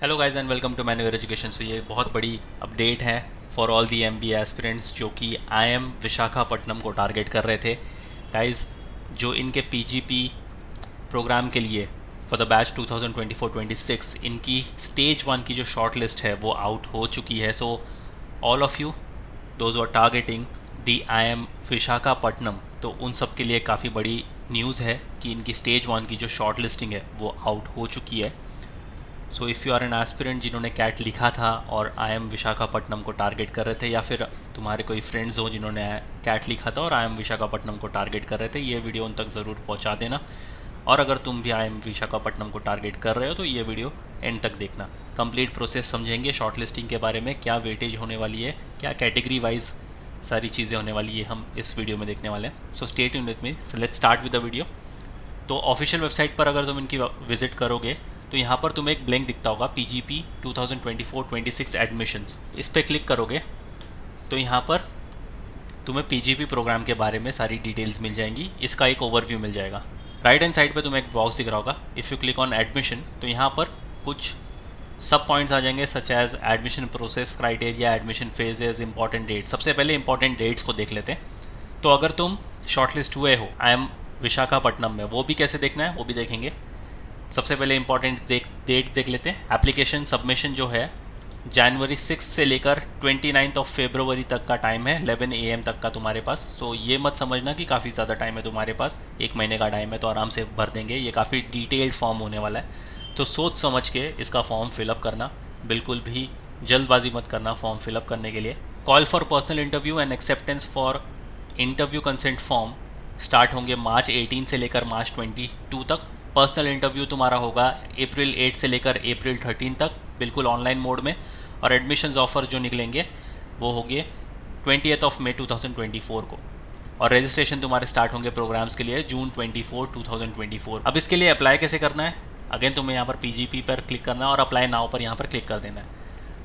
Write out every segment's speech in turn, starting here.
Hello guys and welcome to manual education. So ये बहुत बड़ी अपडेट है for all the MBA aspirants जो कि आईएम विशाखापट्टनम को टारगेट कर रहे थे। गाइस, जो इनके पीजीपी प्रोग्राम के लिए फॉर द बैच 2024-26 इनकी स्टेज 1 की जो शॉर्ट लिस्ट है वो आउट हो चुकी है। So all of you those are targeting the IIM Visakhapatnam, तो उन सब के लिए काफ़ी बड़ी न्यूज़ है कि इनकी स्टेज 1 की जो शॉर्ट लिस्टिंग है वो आउट हो चुकी है। So if you are an aspirant जिन्होंने कैट लिखा था और आई एम विशाखापट्टनम को टारगेट कर रहे थे, या फिर तुम्हारे कोई फ्रेंड्स हो जिन्होंने कैट लिखा था और आई एम विशाखापट्टनम को टारगेट कर रहे थे, ये वीडियो उन तक ज़रूर पहुंचा देना। और अगर तुम भी आई एम विशाखापट्टनम को टारगेट कर रहे हो तो ये वीडियो एंड तक देखना। कंप्लीट प्रोसेस समझेंगे शॉर्ट लिस्टिंग के बारे में, क्या वेटेज होने वाली है, क्या कैटेगरी वाइज सारी चीज़ें होने वाली है, हम इस वीडियो में देखने वाले हैं। So stay tuned with me. So let's start with the video. तो ऑफिशियल वेबसाइट पर अगर तुम इनकी विजिट करोगे तो यहाँ पर तुम्हें एक ब्लैंक दिखता होगा पीजीपी 2024-26 एडमिशन्स। इस पर क्लिक करोगे तो यहाँ पर तुम्हें पीजीपी प्रोग्राम के बारे में सारी डिटेल्स मिल जाएंगी, इसका एक ओवरव्यू मिल जाएगा। राइट हैंड साइड पे तुम्हें एक बॉक्स दिख रहा होगा, if you click on admission तो यहाँ पर कुछ सब पॉइंट्स आ जाएंगे such as admission process, criteria, admission phases, important date. सबसे पहले इंपॉर्टेंट डेट्स को देख लेते हैं। तो अगर तुम शॉर्टलिस्ट हुए हो आई एम विशाखापट्टनम में, वो भी कैसे देखना है वो भी देखेंगे। सबसे पहले इंपॉर्टेंट डेट्स देख लेते हैं। एप्लीकेशन सबमिशन जो है जनवरी 6 से लेकर 29 ऑफ फेब्रुवरी तक का टाइम है, 11 AM तक का तुम्हारे पास। तो ये मत समझना कि काफ़ी ज़्यादा टाइम है तुम्हारे पास, एक महीने का टाइम है तो आराम से भर देंगे। ये काफ़ी डिटेल्ड फॉर्म होने वाला है, तो सोच समझ के इसका फॉर्म फिलअप करना, बिल्कुल भी जल्दबाजी मत करना फॉर्म फिलअप करने के लिए। Call for personal interview and acceptance for interview consent form start होंगे मार्च 18 से लेकर मार्च 22 तक। पर्सनल इंटरव्यू तुम्हारा होगा अप्रैल 8 से लेकर अप्रैल 13 तक, बिल्कुल ऑनलाइन मोड में। और एडमिशन्स ऑफर जो निकलेंगे वो होंगे 20th ऑफ मई 2024 को। और रजिस्ट्रेशन तुम्हारे स्टार्ट होंगे प्रोग्राम्स के लिए जून 24, 2024। अब इसके लिए अप्लाई कैसे करना है? अगेन तुम्हें यहाँ पर पीजीपी पर क्लिक करना है और अप्लाई नाउ पर यहाँ पर क्लिक कर देना है।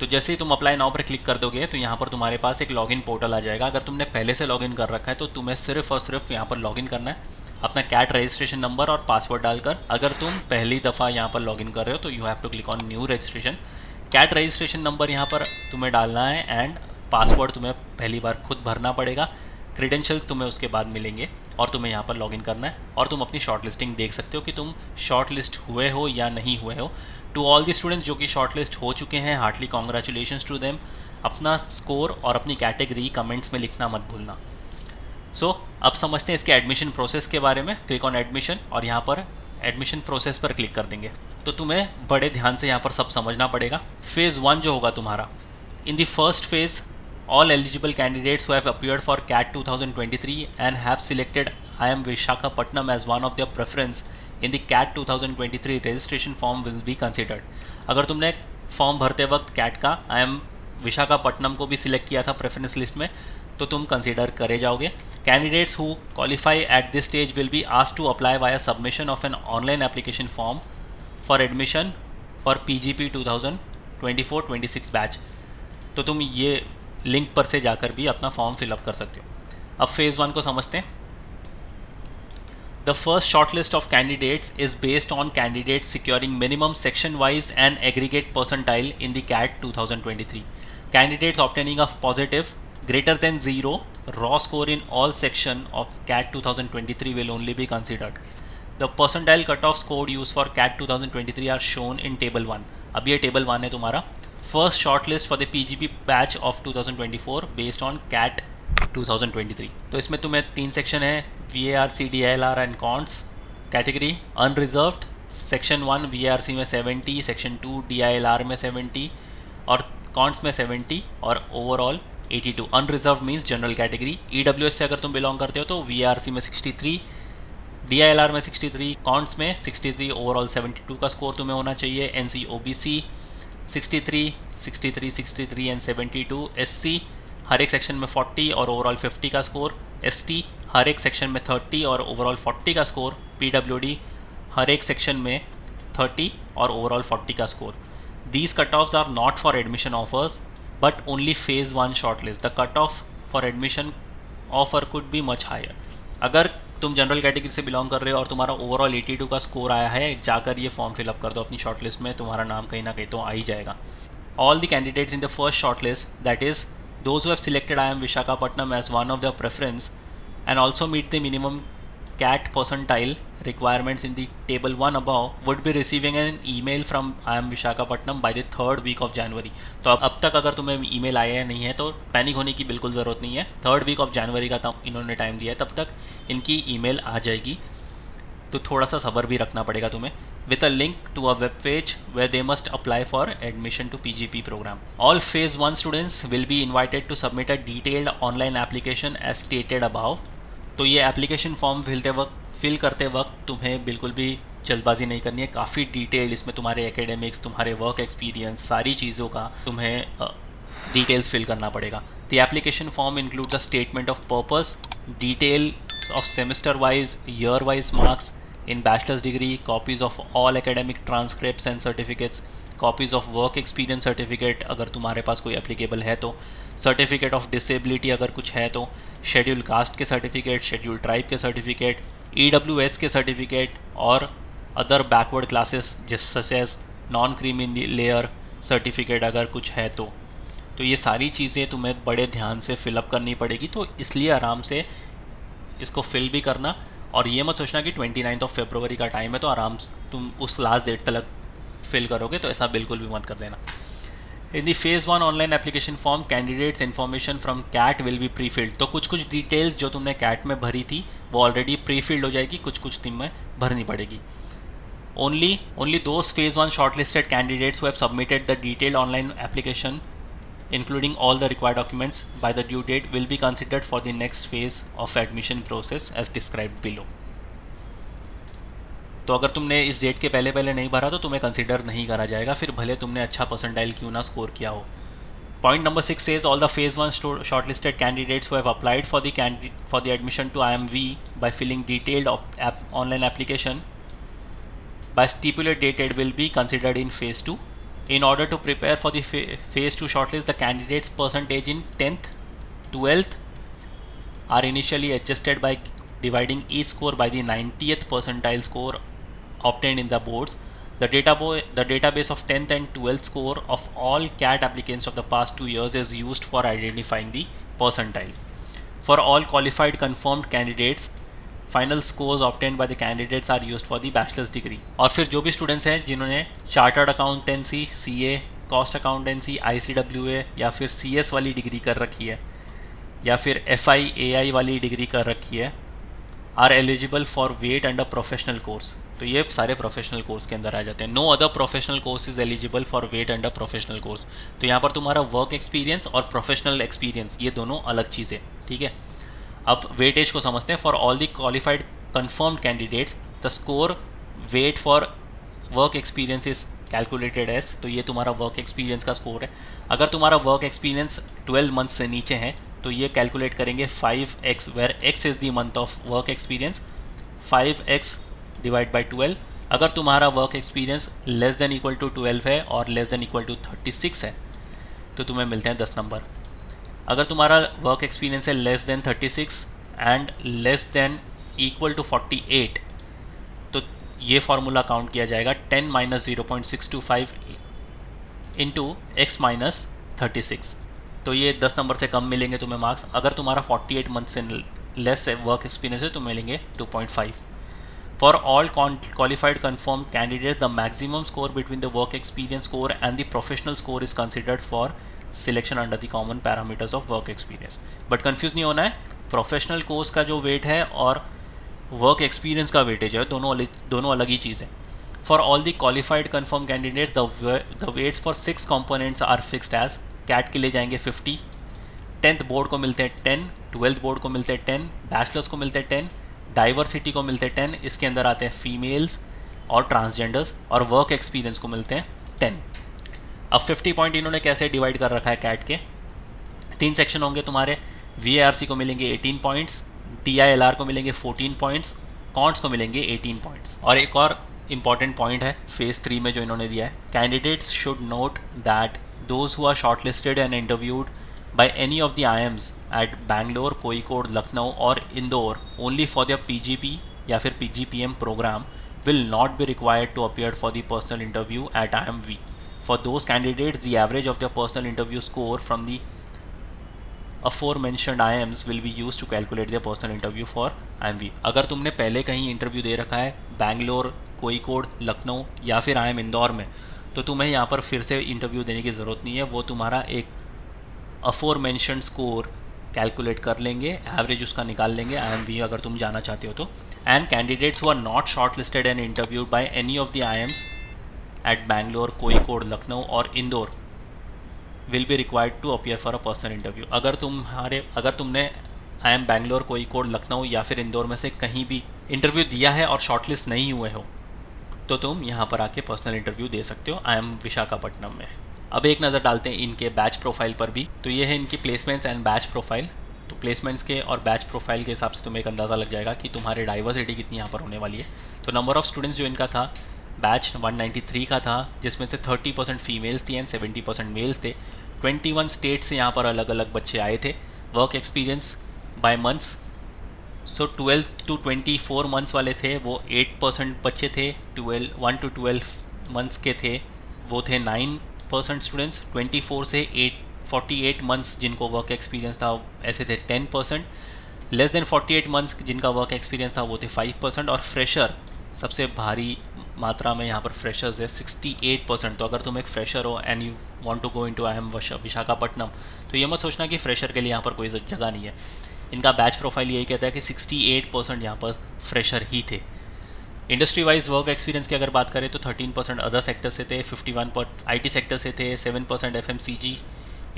तो जैसे ही तुम अप्लाई नाउ पर क्लिक कर दोगे तो यहाँ पर तुम्हारे पास एक लॉगिन पोर्टल आ जाएगा। अगर तुमने पहले से लॉगिन कर रखा है तो तुम्हें सिर्फ और सिर्फ यहाँ पर लॉगिन करना है अपना कैट रजिस्ट्रेशन नंबर और पासवर्ड डालकर। अगर तुम पहली दफ़ा यहाँ पर लॉगिन कर रहे हो तो you have to click on new registration. CAT registration number यहाँ पर तुम्हें डालना है एंड पासवर्ड तुम्हें पहली बार खुद भरना पड़ेगा। क्रेडेंशियल्स तुम्हें उसके बाद मिलेंगे और तुम्हें यहाँ पर लॉगिन करना है और तुम अपनी शॉर्ट लिस्टिंग देख सकते हो कि तुम शॉर्ट लिस्ट हुए हो या नहीं हुए हो। टू ऑल दी स्टूडेंट्स जो कि शॉर्ट लिस्ट हो चुके हैं, हार्टली कॉन्ग्रेचुलेशंस टू देम। अपना स्कोर और अपनी कैटेगरी कमेंट्स में लिखना मत भूलना। सो अब समझते हैं इसके एडमिशन प्रोसेस के बारे में। क्लिक ऑन एडमिशन और यहाँ पर एडमिशन प्रोसेस पर क्लिक कर देंगे तो तुम्हें बड़े ध्यान से यहाँ पर सब समझना पड़ेगा। फेज़ 1 जो होगा तुम्हारा, in the first phase all eligible candidates who have appeared for CAT 2023 and have selected IIM Visakhapatnam as one of their preference in the CAT 2023 registration form will be considered। अगर तुमने form भरते वक्त cat का IIM Visakhapatnam को भी select किया था preference list में तो तुम कंसिडर करे जाओगे। Candidates who qualify at this stage will be asked to apply via submission of an online application form for admission for PGP 2024-26 batch. तो तुम ये लिंक पर से जाकर भी अपना फॉर्म फिलअप कर सकते हो। अब फेज़ 1 को समझते हैं। The first short list of candidates is based on candidates securing minimum section wise and aggregate percentile in the CAT 2023। Candidates obtaining a positive greater than 0 raw score in all section of CAT 2023 will only be considered. The percentile cutoff score used for CAT 2023 are shown in table 1। अब ये table 1 है तुम्हारा first short list for the PGP batch of 2024 based on CAT 2023। तो इसमें तुम्हें 3 section है, VARC, DILR and counts. Category unreserved, section 1 VARC में 70, section 2 DILR में 70 और कॉन्ट्स में 70 और overall 82। Unreserved means general category. EWS से अगर तुम बिलोंग करते हो तो VARC में 63, DILR में 63, कॉन्ट्स में 63, ओवरऑल 72 का स्कोर तुम्हें होना चाहिए। NC OBC 63, 63, 63 and 72। SC हर एक सेक्शन में 40 और ओवरऑल 50 का स्कोर। ST हर एक सेक्शन में 30 और ओवरऑल 40 का स्कोर। PWD हर एक सेक्शन में 30 और ओवरऑल 40 का score. These cutoffs are not for admission offers but only phase 1 shortlist. The cutoff for admission offer could be much higher। अगर तुम जनरल कैटेगरी से बिलोंग कर रहे हो और तुम्हारा ओवरऑल 82 का स्कोर आया है, जाकर ये फॉर्म फिलअप कर दो अपनी शॉर्टलिस्ट में, तुम्हारा नाम कहीं ना कहीं तो आ ही जाएगा. All the candidates in the first shortlist, that is, those who have selected IIM Visakhapatnam as one of their preference and also meet the minimum CAT percentile requirements in the table 1 above, would be receiving an email from IIM Visakhapatnam by the 3rd week of January. तो अब तक अगर तुम्हें email आया नहीं है तो panic होने की बिल्कुल ज़रूरत नहीं है. 3rd week of January का इन्होंने टाइम दिया है, तब तक इनकी ईमेल आ जाएगी. तो थोड़ा सा सब्र भी रखना पड़ेगा तुम्हें. with a link to a web page where they must apply for admission to PGP program. All phase 1 students will be invited to submit a detailed online application as stated above. तो ये application form fill करते वक्त तुम्हें बिल्कुल भी जल्दबाजी नहीं करनी है. काफ़ी डिटेल इसमें तुम्हारे एकेडमिक्स, तुम्हारे वर्क एक्सपीरियंस, सारी चीज़ों का तुम्हें डिटेल्स फिल करना पड़ेगा. The application form include the statement of purpose, detail of semester wise, year wise marks in bachelor's degree, copies of all academic transcripts and certificates, copies of work experience certificate अगर तुम्हारे पास कोई applicable है तो, certificate of disability अगर कुछ है तो, schedule caste के certificate, schedule tribe के certificate, EWS के certificate और other backward classes such as non creamy layer certificate अगर कुछ है तो ये सारी चीज़ें तुम्हें बड़े ध्यान से फिलअप करनी पड़ेगी. तो इसलिए आराम से इसको फिल भी करना और ये मत सोचना कि 29 फरवरी का टाइम है तो आराम से तुम उस लास्ट डेट तक फिल करोगे, तो ऐसा बिल्कुल भी मत कर देना. In the phase 1 online application form candidates information from CAT will be pre filled. तो कुछ डिटेल्स जो तुमने कैट में भरी थी वो ऑलरेडी प्री फिल्ड हो जाएगी, कुछ तुम्हें भरनी पड़ेगी. Only those phase 1 shortlisted candidates who have submitted the detailed online application including all the required documents by the due date will be considered for the next phase of admission process as described below. तो अगर तुमने इस date के पहले नहीं भरा तो तुम्हें कंसिडर नहीं करा जाएगा, फिर भले तुमने अच्छा परसेंटाइल क्यों ना स्कोर किया हो. Point number 6 says all the phase 1 shortlisted candidates who have applied for the admission to IMV by filling detailed online application by stipulated dated will be considered in phase 2. In order to prepare for the phase 2 shortlist, the candidates' percentage in 10th, 12th are initially adjusted by dividing each score by the 90th percentile score obtained in the boards. The database of 10th and 12th score of all CAT applicants of the past 2 years is used for identifying the percentile. For all qualified confirmed candidates, final scores obtained by the candidates are used for the bachelor's degree. और फिर जो भी students हैं जिन्होंने chartered accountancy, CA, cost accountancy, ICWA या फिर CS वाली degree कर रखी है या फिर एफआई एआई वाली डिग्री कर रखी है, are eligible for weight under professional course. तो ये सारे प्रोफेशनल कोर्स के अंदर आ जाते हैं. No other professional course is eligible for weight under professional course. तो यहाँ पर तुम्हारा वर्क एक्सपीरियंस और प्रोफेशनल एक्सपीरियंस ये दोनों अलग चीज़ें, ठीक है. अब वेटेज को समझते हैं. For all the qualified confirmed candidates the score weight for work experience is calculated as. तो ये तुम्हारा वर्क एक्सपीरियंस का स्कोर है. अगर तुम्हारा वर्क एक्सपीरियंस 12 मंथ से नीचे है तो ये कैलकुलेट करेंगे 5x, where x is the month of work experience, 5x divide by 12. अगर तुम्हारा work experience less than equal to 12 है और लेस देन इक्वल टू 36 है तो तुम्हें मिलते हैं 10 नंबर. अगर तुम्हारा वर्क एक्सपीरियंस है less than 36 and less than equal to 48 तो ये फार्मूला काउंट किया जाएगा 10 माइनस 0.625 इंटू एक्स माइनस 36. तो ये 10 नंबर से कम मिलेंगे तुम्हें मार्क्स. अगर तुम्हारा 48 मंथ से लेस वर्क एक्सपीरियंस है तो मिलेंगे 2.5. For all qualified confirm candidates the maximum score between the work experience score and the professional score is considered for selection under the common parameters of work experience. But confuse नहीं होना है, professional course का जो wait है और work experience का weightage है दोनों अलग ही चीज़ है. For all the qualified confirm candidates the weights for 6 components are fixed as. CAT के लिए जाएंगे 50, 10th बोर्ड को मिलते हैं 10, 12th बोर्ड को मिलते हैं 10, बैचलर्स को मिलते हैं 10, डाइवर्सिटी को मिलते हैं 10. इसके अंदर आते हैं फीमेल्स और ट्रांसजेंडर्स, और वर्क एक्सपीरियंस को मिलते हैं 10. अब 50 पॉइंट इन्होंने कैसे डिवाइड कर रखा है कैट के, 3 सेक्शन होंगे तुम्हारे. VARC को मिलेंगे 18 पॉइंट्स, DILR को मिलेंगे 14 पॉइंट्स, कॉन्ट्स को मिलेंगे 18 पॉइंट्स. और एक और इंपॉर्टेंट पॉइंट है फेज़ 3 में जो इन्होंने दिया है, candidates should note that those who are shortlisted and interviewed by any of the IIMs at Bangalore, Kozhikode, Lucknow or Indore only for their PGP या फिर PGPM program will not be required to appear for the personal interview at IIMV. For those candidates, the average of their personal interview score from the aforementioned IIMs will be used to calculate their personal interview for IIMV. अगर तुमने पहले कहीं interview दे रखा है बैंगलोर, कोईकोड, लखनऊ या फिर IIM Indore में, तो तुम्हें यहाँ पर फिर से इंटरव्यू देने की ज़रूरत नहीं है. वो तुम्हारा एक अफोर मैंशन स्कोर कैलकुलेट कर लेंगे, एवरेज उसका निकाल लेंगे IIMV अगर तुम जाना चाहते हो तो. And candidates who are not shortlisted and interviewed by any of the IIMs at Bangalore, Kozhikode, Lucknow और Indore will be required to appear for a personal interview. अगर तुमने IIM बैंगलोर, कोईकोड, लखनऊ या फिर इंदौर में से कहीं भी इंटरव्यू दिया है और शॉर्टलिस्ट नहीं हुए हो, तो तुम यहाँ पर आके पर्सनल इंटरव्यू दे सकते हो IIM विशाखापट्टनम में. अब एक नज़र डालते हैं इनके बैच प्रोफाइल पर भी. तो ये है इनकी प्लेसमेंट्स एंड बैच प्रोफाइल. तो प्लेसमेंट्स के और बैच प्रोफाइल के हिसाब से तुम्हें एक अंदाज़ा लग जाएगा कि तुम्हारे डाइवर्सिटी कितनी यहाँ पर होने वाली है. तो नंबर ऑफ़ स्टूडेंट्स जो इनका था, बैच 193 का था, जिसमें से 30% फीमेल्स थी एंड 70% मेल्स थे. 21 स्टेट से यहाँ पर अलग अलग बच्चे आए थे. Work experience by months, so 12 to 24 months वाले थे वो 8% बच्चे थे. 1 to 12 मंथ्स के थे वो थे 9% स्टूडेंट्स. 24 से 48 मंथ्स जिनको वर्क एक्सपीरियंस था ऐसे थे 10%. लेस देन 48 मंथ्स जिनका वर्क एक्सपीरियंस था वो थे 5%. और फ्रेशर सबसे भारी मात्रा में यहाँ पर फ्रेशर्स है 68%. तो अगर तुम एक फ्रेशर हो and you want to go into IIM Visakhapatnam, तो ये मत सोचना कि फ्रेशर के लिए यहाँ पर कोई जगह नहीं है. इनका बैच प्रोफाइल यही कहता है कि 68% यहाँ पर फ्रेशर ही थे. इंडस्ट्री वाइज वर्क एक्सपीरियंस की अगर बात करें तो 13% अदर सेक्टर से थे, 51% IT सेक्टर से थे, 7% FMCG,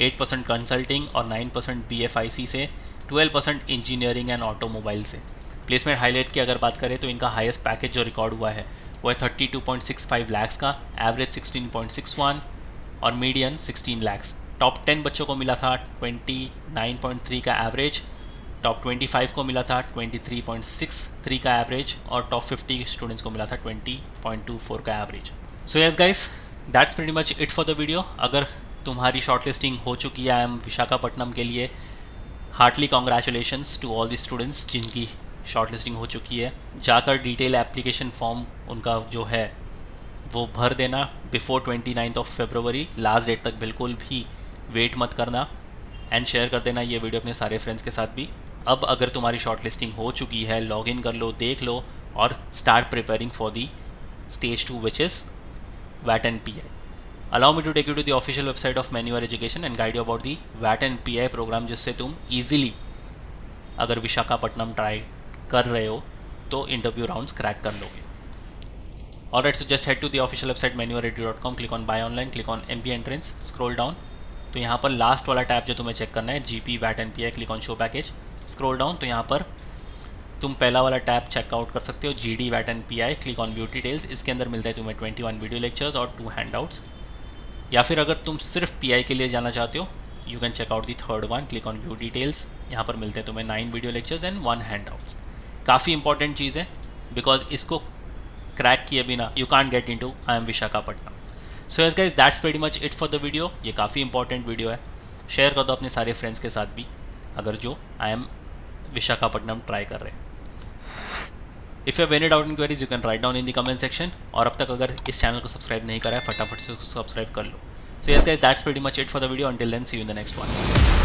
8% कंसल्टिंग और 9% BFIC से, 12% इंजीनियरिंग एंड ऑटोमोबाइल से. प्लेसमेंट हाईलाइट की अगर बात करें तो इनका हाईएस्ट पैकेज जो रिकॉर्ड हुआ है वो है 32.65 लाख्स का, एवरेज 16.61 और मीडियन 16 लाख्स. टॉप 10 बच्चों को मिला था 29.3 का एवरेज, टॉप 25 को मिला था 23.63 का एवरेज और टॉप 50 स्टूडेंट्स को मिला था 20.24 का average. So yes guys, that's pretty much it for the video. अगर तुम्हारी शॉर्ट लिस्टिंग हो चुकी है IIM विशाखापट्टनम के लिए, heartly congratulations to all the students जिनकी शॉर्ट लिस्टिंग हो चुकी है. जाकर डिटेल एप्लीकेशन फॉर्म उनका जो है वो भर देना बिफोर 29 फरवरी. लास्ट डेट तक बिल्कुल भी वेट मत करना एंड शेयर कर देना ये वीडियो अपने सारे फ्रेंड्स के साथ भी. अब अगर तुम्हारी शॉर्ट लिस्टिंग हो चुकी है, लॉग इन कर लो, देख लो और start preparing for the stage 2 which is वैट and PI. Allow me to take you to the official website of Manuar education and guide you about the वैट एंड PI प्रोग्राम, जिससे तुम easily अगर Visakhapatnam try कर रहे हो तो interview rounds crack कर लोगे. Alright, so just head to the official website manuaredu.com, click on buy online, click on MBA entrance, scroll down. तो यहाँ पर लास्ट वाला टैब जो तुम्हें चेक करना है GP वैट and PI, click on show package, scroll down. तो यहाँ पर तुम पहला वाला टैब चेकआउट कर सकते हो GD वैट and PI, click on view details. इसके अंदर मिलता है तुम्हें 21 वीडियो लेक्चर्स और 2 हैंडआउट्स. या फिर अगर तुम सिर्फ PI के लिए जाना चाहते हो, you can checkout the third one, click on view details. यहाँ पर मिलते हैं तुम्हें 9 वीडियो लेक्चर्स एंड 1 हैंडआउट्स. काफ़ी इंपॉर्टेंट चीज़ है बिकॉज इसको क्रैक किए बिना you can't get into IIM Visakhapatnam. So yes guys, that's pretty much it for the video. ये काफ़ी इंपॉर्टेंट वीडियो है, शेयर कर दो अपने सारे फ्रेंड्स के साथ भी अगर जो IIM विशाखापट्टनम ट्राई कर रहे हैं. If you have any doubt in queries you can write down in the comment section. और अब तक अगर इस चैनल को सब्सक्राइब नहीं करा है, फटाफट से सब्सक्राइब कर लो. So yes guys, that's pretty much it for the video. Until then, see you in the next one.